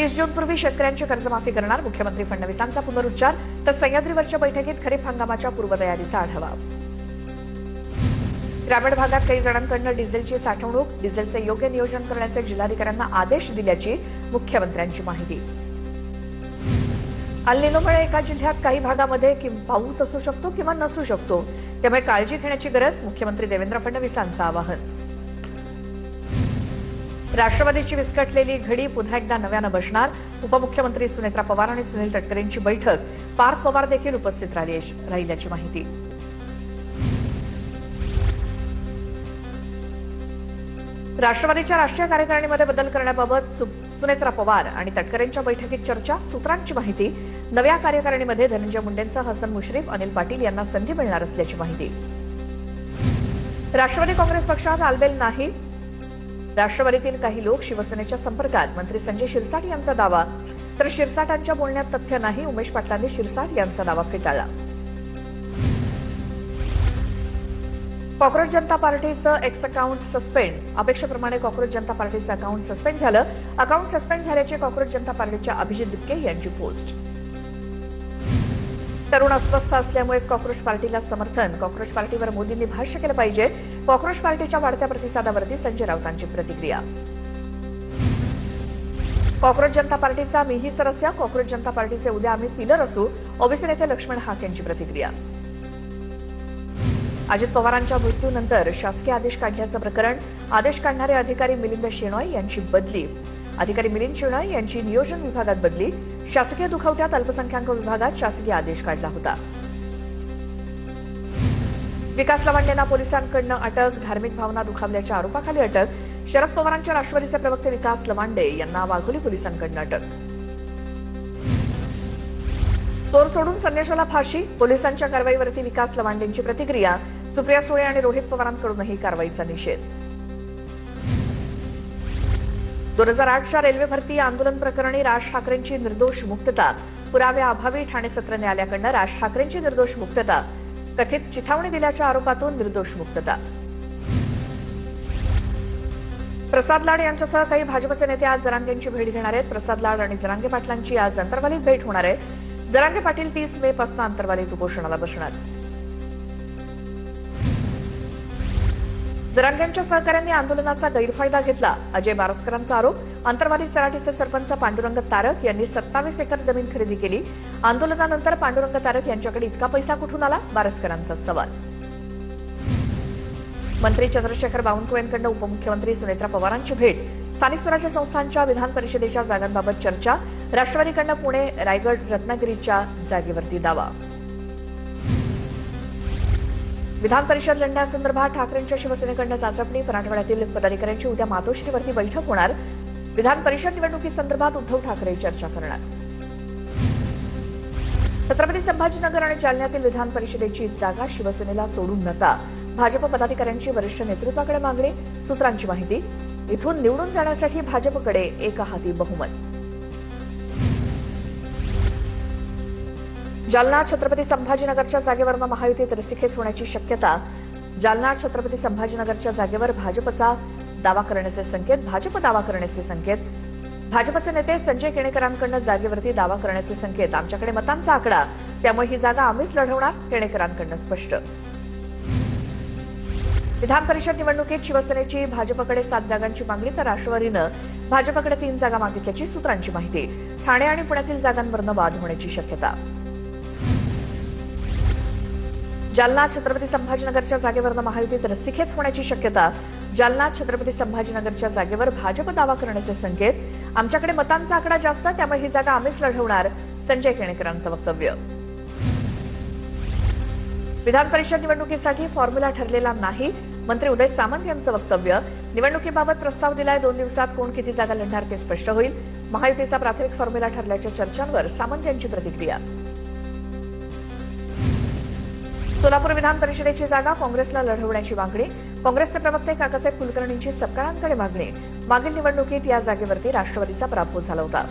30 जूनपूर्वी शेतकऱ्यांची कर्जमाफी करणार मुख्यमंत्री फडणवीसांचा पुनरुच्चार. तर सह्याद्रीवरच्या बैठकीत खरीप हंगामाच्या पूर्वतयारीचा आढावा. ग्रामीण भागात काही जणांकडून डिझेलची साठवणूक, डिझेलचे योग्य नियोजन करण्याचे जिल्हाधिकाऱ्यांना आदेश दिल्याची मुख्यमंत्र्यांची माहिती. अल निनोमुळे एका जिल्ह्यात काही भागामध्ये पाऊस असू शकतो किंवा नसू शकतो, त्यामुळे काळजी घेण्याची गरज, मुख्यमंत्री देवेंद्र फडणवीसांचं आवाहन. राष्ट्रवादीची विस्कटलेली घडी पुन्हा एकदा नव्यानं बसणार. उपमुख्यमंत्री सुनेत्रा पवार आणि सुनील तटकरेंची बैठक. पार्थ पवार देखील उपस्थित राहिल्याची माहिती. राष्ट्रवादीच्या राष्ट्रीय कार्यकारिणीमध्ये बदल करण्याबाबत सुनेत्रा पवार आणि तटकरेंच्या बैठकीत चर्चा. सूत्रांची माहिती. नव्या कार्यकारिणीमध्ये धनंजय मुंडेंसह हसन मुश्रीफ, अनिल पाटील यांना संधी मिळणार असल्याची माहिती. राष्ट्रवादी काँग्रेस पक्षात आलबेल नाही. राष्ट्रवादीतील काही लोक शिवसेनेच्या संपर्कात, मंत्री संजय शिरसाट यांचा दावा. तर शिरसाटांच्या बोलण्यात तथ्य नाही, उमेश पाटलांनी शिरसाट यांचा दावा फेटाळला. कॉक्रोच जनता पार्टीचं एक्स अकाउंट सस्पेंड. अपेक्षेप्रमाणे कॉक्रोच जनता पार्टीचं अकाउंट सस्पेंड झालं. अकाउंट सस्पेंड झाल्याची कॉक्रोच जनता पार्टीच्या अभिजित दिपके यांची पोस्ट. तरुण अस्वस्थ असल्यामुळेच कॉक्रोच पार्टीला समर्थन. कॉक्रोच पार्टीवर मोदींनी भाष्य केलं पाहिजे. कॉक्रोच पार्टीच्या वाढत्या प्रतिसादावरती संजय राऊतांची प्रतिक्रिया. कॉक्रोच जनता पार्टीचा मीही सदस्य. कॉक्रोच जनता पार्टीचे उद्या आम्ही पिलर असू. ओबीसी नेते लक्ष्मण हाक यांची प्रतिक्रिया. अजित पवारांच्या मृत्यूनंतर शासकीय आदेश काढल्याचं प्रकरण. आदेश काढणारे अधिकारी मिलिंद शेणॉय यांची बदली. अधिकारी मिलिंद शेणॉय यांची नियोजन विभागात बदली. शासकीय दुखवट्यात अल्पसंख्याक विभागात शासकीय आदेश काढला होता. विकास लवांडेंना पोलिसांकडून अटक. धार्मिक भावना दुखावल्याच्या आरोपाखाली अटक. शरद पवारांच्या राष्ट्रवादीचे प्रवक्ते विकास लवांडे यांना वाघोली पोलिसांकडून अटक. चोर सोडून संन्याशाला फाशी. पोलिसांच्या कारवाईवरती विकास लवांडेंची प्रतिक्रिया. सुप्रिया सुळे आणि रोहित पवारांकडूनही कारवाईचा निषेध. 2008च्या रेल्वे भरती आंदोलन प्रकरणी राज ठाकरेंची निर्दोष मुक्तता. पुराव्याअभावी ठाणे सत्र न्यायालयाकडून राज ठाकरेंची निर्दोष मुक्तता. कथित चिथावणी दिल्याच्या आरोपातून निर्दोष मुक्तता. प्रसाद लाड यांच्यासह काही भाजपचे नेते आज जरांगेंची भेट घेणार आहेत. प्रसाद लाड आणि जरांगे पाटलांची आज अंतर्वालीत भेट होणार आहे. जरांगे पाटील 30 मे पासून अंतर्वालीत उपोषणाला बसणार. जरांगेंच्या सहकाऱ्यांनी आंदोलनाचा गैरफायदा घेतला. अजय बारसकरांचा आरोप. अंतर्वाली सराटीचे सरपंच पांडुरंग तारक यांनी 27 एकर जमीन खरेदी केली. आंदोलनानंतर पांडुरंग तारक यांच्याकडे इतका पैसा कुठून आला, बारसकरांचा सवाल. मंत्री चंद्रशेखर बावनकुळेंकडून उपमुख्यमंत्री सुनेत्रा पवारांची भेट. स्थानिक स्वराज्य संस्थांच्या विधान परिषदेच्या जागांबाबत चर्चा. राष्ट्रवादीकडून पुणे, रायगड, रत्नागिरीच्या जागेवरती दावा. विधान परिषद लढण्यासंदर्भात ठाकरेंच्या शिवसेनेकडून चाचपणी. मराठवाड्यातील पदाधिकाऱ्यांची उद्या मातोश्रीवरती बैठक होणार. विधान परिषद निवडणुकीसंदर्भात उद्धव ठाकरे चर्चा करणार. छत्रपती संभाजीनगर आणि जालन्यातील विधान परिषदेची जागा शिवसेनेला सोडू नका. भाजप पदाधिकाऱ्यांची वरिष्ठ नेतृत्वाकडे मागणी. सूत्रांची माहिती. इथून निवडून जाण्यासाठी भाजपकडे एका हाती बहुमत. जालना छत्रपती संभाजीनगरच्या जागेवरनं महायुतीत रस्सीखेच होण्याची शक्यता. जालना छत्रपती संभाजीनगरच्या जागेवर भाजपचा दावा करण्याचे संकेत. भाजप दावा करण्याचे संकेत. भाजपचे नेते संजय केणेकरांकडून जागेवरती दावा करण्याचे संकेत. आमच्याकडे मतांचा आकडा, त्यामुळे ही जागा आम्हीच लढवणार. केणेकरांकडून स्पष्ट. विधान परिषद निवडणुकीत शिवसेनेची भाजपकडे 7 जागांची मागणी, तर राष्ट्रवादीनं भाजपकडे 3 जागा मागितल्याची सूत्रांची माहिती. ठाणे आणि पुण्यातील जागांवरनं वाद होण्याची शक्यता. जालना छत्रपती संभाजीनगरच्या जागेवरनं महायुतीत रस्सीखेच होण्याची शक्यता. जालना छत्रपती संभाजीनगरच्या जागेवर भाजप दावा करण्याचे संकेत. आमच्याकडे मतांचा आकडा जास्त, त्यामुळे ही जागा आम्हीच लढवणार. संजय केणेकरांचं वक्तव्य. विधान परिषद निवडणुकीसाठी फॉर्म्युला ठरलेला नाही. मंत्री उदय सामंत यांचं वक्तव्य. निवडणुकीबाबत प्रस्ताव दिलाय. 2 दिवसात कोण किती जागा लढणार ते स्पष्ट होईल. महायुतीचा प्राथमिक फॉर्म्युला ठरल्याच्या चर्चांवर सामंत यांची प्रतिक्रिया. सोलापूर विधान परिषदेची जागा काँग्रेसला लढवण्याची मागणी. काँग्रेसचे प्रवक्ते काकासाहेब कुलकर्णींची सपकाळांकडे मागणी. मागील निवडणुकीत या जागेवरती राष्ट्रवादीचा पराभव झाला होता.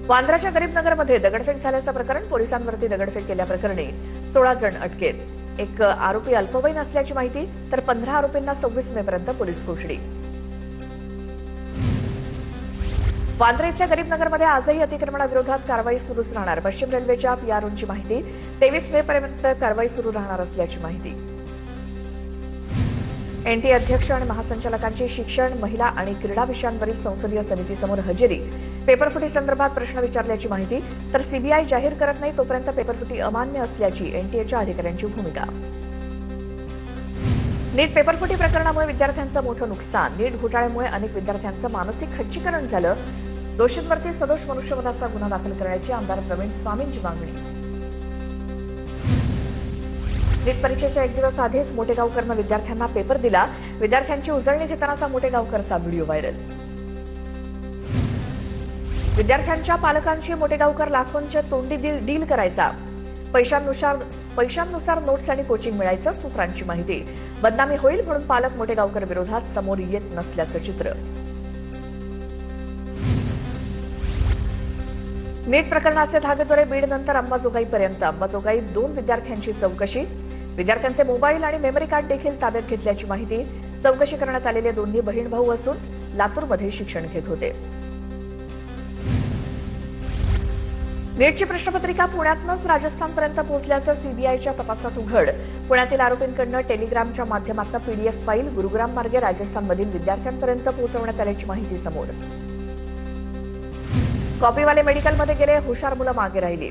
वांद्र्याच्या गरीबनगरमध्ये दगडफेक झाल्याचं प्रकरण. पोलिसांवरती दगडफेक केल्याप्रकरणी 16 जण अटकेत. एक आरोपी अल्पवयीन असल्याची माहिती, तर 15 आरोपींना 26 मे पर्यंत पोलीस कोठडी. वांद्रे इथल्या गरीबनगरमध्ये आजही अतिक्रमणाविरोधात कारवाई सुरूच राहणार. पश्चिम रेल्वेच्या पीआरओची माहिती 23 मे पर्यंत कारवाई सुरू राहणार असल्याची माहिती. एनटीए अध्यक्ष आणि महासंचालकांची शिक्षण, महिला आणि क्रीडा विषयांवरील संसदीय समितीसमोर हजेरी. पेपरफुटी संदर्भात प्रश्न विचारल्याची माहिती. तर सीबीआय जाहीर करत नाही तोपर्यंत पेपरफुटी अमान्य असल्याची एनटीएच्या अधिकाऱ्यांची भूमिका. नीट पेपरफुटी प्रकरणामुळे विद्यार्थ्यांचं मोठं नुकसान. नीट घोटाळ्यामुळे अनेक विद्यार्थ्यांचं मानसिक खच्चीकरण झालं. दोषींवरती सदोष मनुष्यवधाचा गुन्हा दाखल करण्याची आमदार प्रवीण स्वामींची मागणी. नीट परीक्षेच्या एक दिवस आधीच मोटेगावकरनं विद्यार्थ्यांना पेपर दिला. विद्यार्थ्यांची उजळणी घेतानाचा मोटेगावकरचा व्हिडिओ व्हायरल. विद्यार्थ्यांच्या पालकांची मोटेगावकर लाखोंचे तोंडी डील करायचा. पैशांनुसार नोट्स आणि कोचिंग मिळायचं, सूत्रांची माहिती. बदनामी होईल म्हणून पालक मोटेगावकर विरोधात समोर येत नसल्याचं चित्र. नीट प्रकरणाचे धागेदोरे बीडनंतर अंबाजोगाईपर्यंत. अंबाजोगाईत 2 विद्यार्थ्यांची चौकशी. विद्यार्थ्यांचे मोबाईल आणि मेमरी कार्ड देखील ताब्यात घेतल्याची माहिती. चौकशी करण्यात आलेले दोन्ही बहीण भाऊ असून लातूरमध्ये शिक्षण घेत होते. नीटची प्रश्नपत्रिका पुण्यातूनच राजस्थानपर्यंत पोहोचल्याचं सीबीआयच्या तपासात उघड. पुण्यातील आरोपींकडून टेलिग्रामच्या माध्यमातून पीडीएफ फाईल गुरुग्राम मार्गे राजस्थानमधील विद्यार्थ्यांपर्यंत पोहोचवण्यात आल्याची माहिती समोर. कॉपीवाले मेडिकलमध्ये गेले, हुशार मुलं मागे राहिली.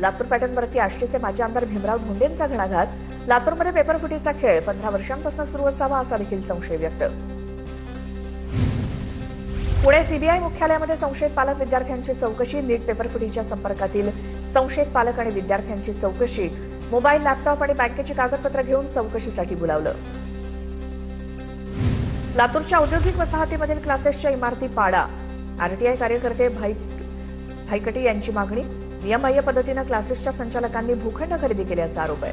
लातूर पॅटर्नवरती आष्टीचे माजी आमदार भीमराव धोंडेंचा घणाघात. लातूरमध्ये पेपरफुटीचा खेळ 15 वर्षांपासून सुरू असावा असा देखील संशय व्यक्त. पुणे सीबीआय मुख्यालयामध्ये संशयित पालक विद्यार्थ्यांची चौकशी. नीट पेपरफुटीच्या संपर्कातील संशयित पालक आणि विद्यार्थ्यांची चौकशी. मोबाईल, लॅपटॉप आणि बँकेची कागदपत्र घेऊन चौकशीसाठी बोलावलं. लातूरच्या औद्योगिक वसाहतीमधील क्लासेसच्या इमारती पाडा. आरटीआय कार्यकर्ते भाईकटी यांची मागणी. नियमबाह्य पद्धतीनं क्लासेसच्या संचालकांनी भूखंड खरेदी केल्याचा आरोप आहे.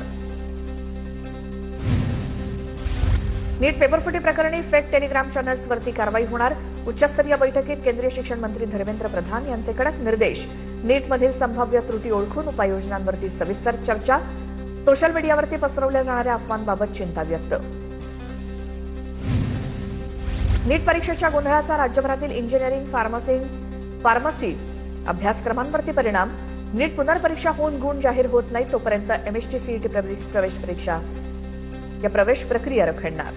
नीट पेपरफुटी प्रकरणी फेक टेलिग्राम चॅनल्सवरती कारवाई होणार. उच्चस्तरीय बैठकीत केंद्रीय शिक्षण मंत्री धर्मेंद्र प्रधान यांचे कडक निर्देश. नीटमधील संभाव्य त्रुटी ओळखून उपाययोजनांवरती सविस्तर चर्चा. सोशल मीडियावरती पसरवल्या जाणाऱ्या अफवांबाबत चिंता व्यक्त. नीट परीक्षेच्या गोंधळाचा राज्यभरातील इंजिनिअरिंग, फार्मसी अभ्यासक्रमांवरती परिणाम. नीट पुनर्परीक्षा होऊन गुण जाहीर होत नाही तोपर्यंत एमएसटी सीईटी प्रवेश प्रक्रिया रखडणार.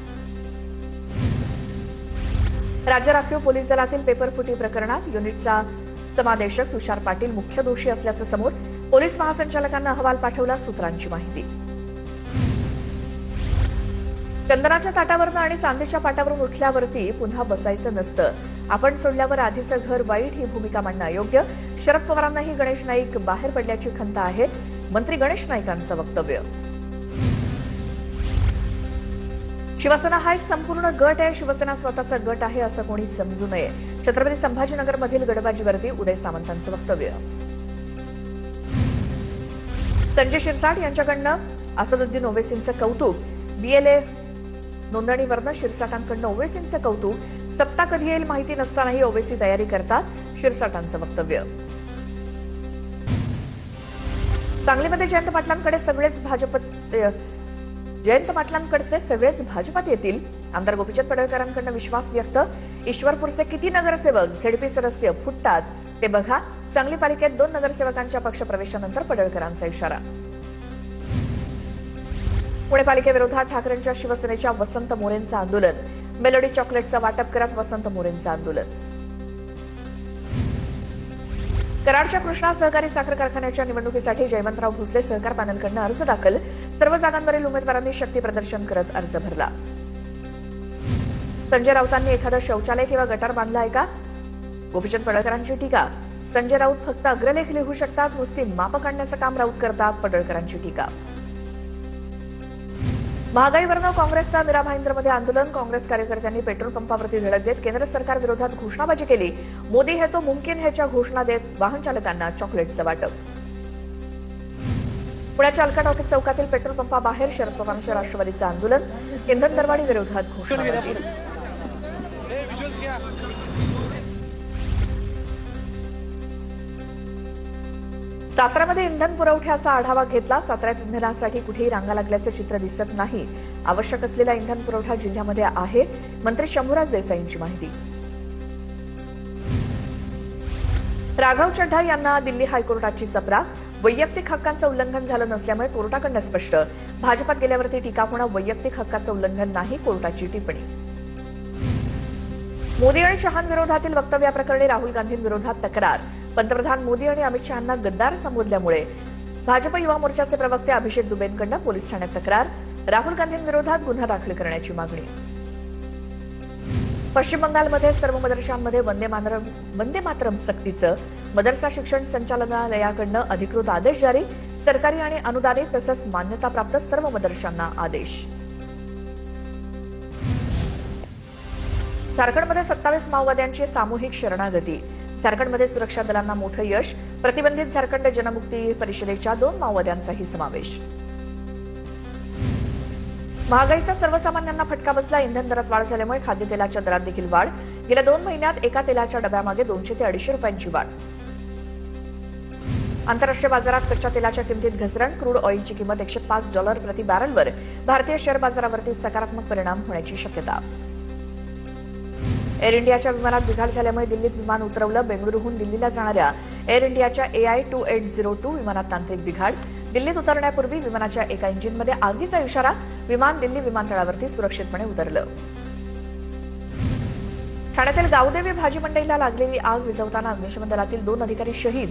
राज्य राखीव पोलीस दलातील पेपरफुटी प्रकरणात युनिटचा समादेशक तुषार पाटील मुख्य दोषी असल्याचं समोर. पोलीस महासंचालकांना अहवाल पाठवला, सूत्रांची माहिती. चंदनाच्या ताटावरनं आणि चांदीच्या पाटावरून उठल्यावरती पुन्हा बसायचं नसतं. आपण सोडल्यावर आधीचं घर वाईट ही भूमिका मांडणं अयोग्य. शरद पवारांनाही गणेश नाईक बाहेर पडल्याची खंत आहे. मंत्री गणेश नाईकांचं वक्तव्य. शिवसेना हा एक संपूर्ण गट आहे. शिवसेना स्वतःचा गट आहे असं कोणी समजू नये. छत्रपती संभाजीनगरमधील गडबाजीवरती उदय सामंतांचं वक्तव्य. संजय शिरसाट यांच्याकडनं असदुद्दीन ओवेसींचं कौतुक. बीएलए नोंदणीवरनं शिरसाटांकडनं ओवेसींचं कौतुक. सत्ता कधी येईल माहिती नसतानाही ओवेसी तयारी करतात, शिरसाटांचं वक्तव्य. सांगलीमध्ये जयंत पाटलांकडचे सगळेच भाजपात येतील. आमदार गोपीचंद पडळकरांकडनं विश्वास व्यक्त. ईश्वरपूरचे किती नगरसेवक झेडपी सदस्य फुटतात ते बघा. सांगली पालिकेत 2 नगरसेवकांच्या पक्षप्रवेशानंतर पडळकरांचा इशारा. पुणे पालिकेविरोधात ठाकरेंच्या शिवसेनेच्या वसंत मोरेंचं आंदोलन. मेलोडी चॉकलेटचं वाटप करत वसंत मोरेंचं आंदोलन. कराडच्या कृष्णा सहकारी साखर कारखान्याच्या निवडणुकीसाठी जयवंतराव भोसले सहकार पॅनलकडून अर्ज दाखल. सर्व जागांवरील उमेदवारांनी शक्ती प्रदर्शन करत अर्ज भरला. संजय राऊतांनी एखादं शौचालय किंवा गटार बांधला आहे का? गोपीचंद पडळकरांची टीका. संजय राऊत फक्त अग्रलेख लिहू शकतात, नुसती माप काढण्याचं काम राऊत करतात, पडळकरांची टीका. महागाईवरनं काँग्रेसचं मीरा भाईंदरमध्ये आंदोलन. काँग्रेस कार्यकर्त्यांनी पेट्रोल पंपावरती धडक देत केंद्र सरकार विरोधात घोषणाबाजी केली. मोदी है तो मुमकिन हैच्या घोषणा देत वाहन चालकांना चॉकलेटचं वाटप. पुण्याच्या अलका टॉकीज चौकातील पेट्रोल पंपाबाहेर शरद पवारांच्या राष्ट्रवादीचं आंदोलन. इंधन दरवाढी विरोधात घोषणाबाजी. साताऱ्यामध्ये इंधन पुरवठ्याचा आढावा घेतला. साताऱ्यात इंधनासाठी कुठेही रांगा लागल्याचं चित्र दिसत नाही. आवश्यक असलेला इंधन पुरवठा जिल्ह्यामध्ये आहे. मंत्री शंभूराज देसाईंची माहिती. राघव चड्ढा यांना दिल्ली हायकोर्टाची चपरा. वैयक्तिक हक्कांचं उल्लंघन झालं नसल्यामुळे कोर्टाकडनं स्पष्ट. भाजपात गेल्यावरती टीका होणं वैयक्तिक हक्काचं उल्लंघन नाही, कोर्टाची टिप्पणी. मोदी आणि शहांविरोधातील वक्तव्याप्रकरणी राहुल गांधींविरोधात तक्रार. पंतप्रधान मोदी आणि अमित शहांना गद्दार संबोधल्यामुळे भाजप युवा मोर्चाचे प्रवक्ते अभिषेक दुबेंकडनं पोलीस ठाण्यात तक्रार. राहुल गांधींविरोधात गुन्हा दाखल करण्याची मागणी. पश्चिम बंगालमध्ये सर्व मदरशांमध्ये वंदे मातरम सक्तीचं. मदरसा शिक्षण संचालनालयाकडनं अधिकृत आदेश जारी. सरकारी आणि अनुदानित तसंच मान्यताप्राप्त सर्व मदरशांना आदेश. झारखंडमध्ये 27 माओवाद्यांची सामूहिक शरणागती. झारखंडमध्ये सुरक्षा दलांना मोठं यश. प्रतिबंधित झारखंड जनमुक्ती परिषदेच्या 2 माओवाद्यांचाही समावेश. महागाईचा सर्वसामान्यांना फटका बसला. इंधन दरात वाढ झाल्यामुळे खाद्यतेलाच्या दरात देखील वाढ. गेल्या 2 महिन्यात एका तेलाच्या डब्यामागे 200 ते 250 रुपयांची वाढ. आंतरराष्ट्रीय बाजारात कच्च्या तेलाच्या किमतीत घसरण. क्रूड ऑइलची किंमत $105 प्रति बॅरलवर. भारतीय शेअर बाजारावरती सकारात्मक परिणाम होण्याची शक्यता. एअर इंडियाच्या विमानात बिघाड झाल्यामुळे दिल्लीत विमान उतरवलं. बेंगळुरूहून दिल्लीला जाणाऱ्या एअर इंडियाच्या AI-2802 विमानात तांत्रिक बिघाड. दिल्लीत उतरण्यापूर्वी विमानाच्या एका इंजिनमध्ये आगीचा इशारा. विमान दिल्ली विमानतळावरती सुरक्षितपणे उतरलं. ठाण्यातील गावदेवी भाजी मंडईला लागलेली आग विझवताना अग्निशमन दलातील 2 अधिकारी शहीद.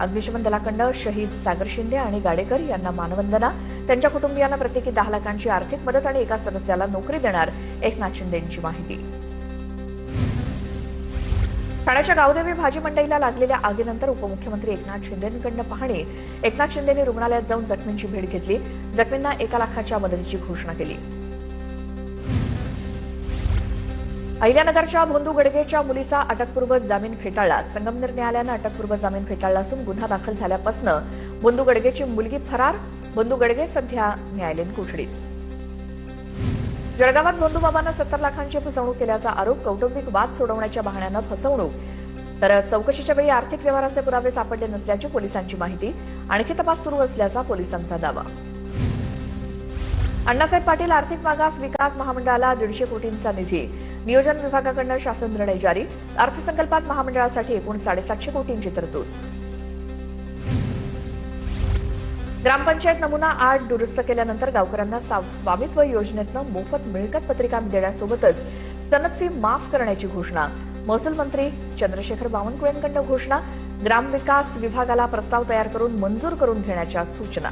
अग्निशमन दलाकडनं शहीद सागर शिंदे आणि गाडेकर यांना मानवंदना. त्यांच्या कुटुंबियांना प्रत्येकी 10 लाखांची आर्थिक मदत आणि एका सदस्याला नोकरी देणार, एकनाथ शिंदेंची माहिती. ठाण्याच्या गावदेवी भाजी मंडईला लागलेल्या आगीनंतर उपमुख्यमंत्री एकनाथ शिंदेंकडनं पाहणी. एकनाथ शिंदेंनी रुग्णालयात जाऊन जखमींची भेट घेतली. जखमींना 1 लाखाच्या मदतीची घोषणा केली. अहिल्यानगरच्या भोंदू गडगेच्या मुलीचा अटकपूर्व जामीन फेटाळला. संगमनेर न्यायालयानं अटकपूर्व जामीन फेटाळला असून गुन्हा दाखल झाल्यापासून भोंदू गडगेची मुलगी फरार. भोंदू गडगे सध्या न्यायालयीन कोठडीत. जळगावात भोंदूबाबांना 70 लाखांची फसवणूक केल्याचा आरोप. कौटुंबिक वाद सोडवण्याच्या बहाण्यानं फसवणूक. तर चौकशीच्या वेळी आर्थिक व्यवहाराचे पुरावे सापडले नसल्याची पोलिसांची माहिती. आणखी तपास सुरू असल्याचा पोलिसांचा दावा. अण्णासाहेब पाटील आर्थिक मागास विकास महामंडळाला 150 कोटींचा निधी. नियोजन विभागाकडून शासन निर्णय जारी. अर्थसंकल्पात महामंडळासाठी एकूण 750 कोटींची तरतूद. ग्रामपंचायत नमुना 8 दुरुस्त केल्यानंतर गावकऱ्यांना स्वामित्व योजनेतनं मोफत मिळकत पत्रिका देण्यासोबतच सनद फी माफ करण्याची घोषणा. महसूल मंत्री चंद्रशेखर बावनकुळेंकडून घोषणा. ग्रामविकास विभागाला प्रस्ताव तयार करून मंजूर करून घेण्याच्या सूचना.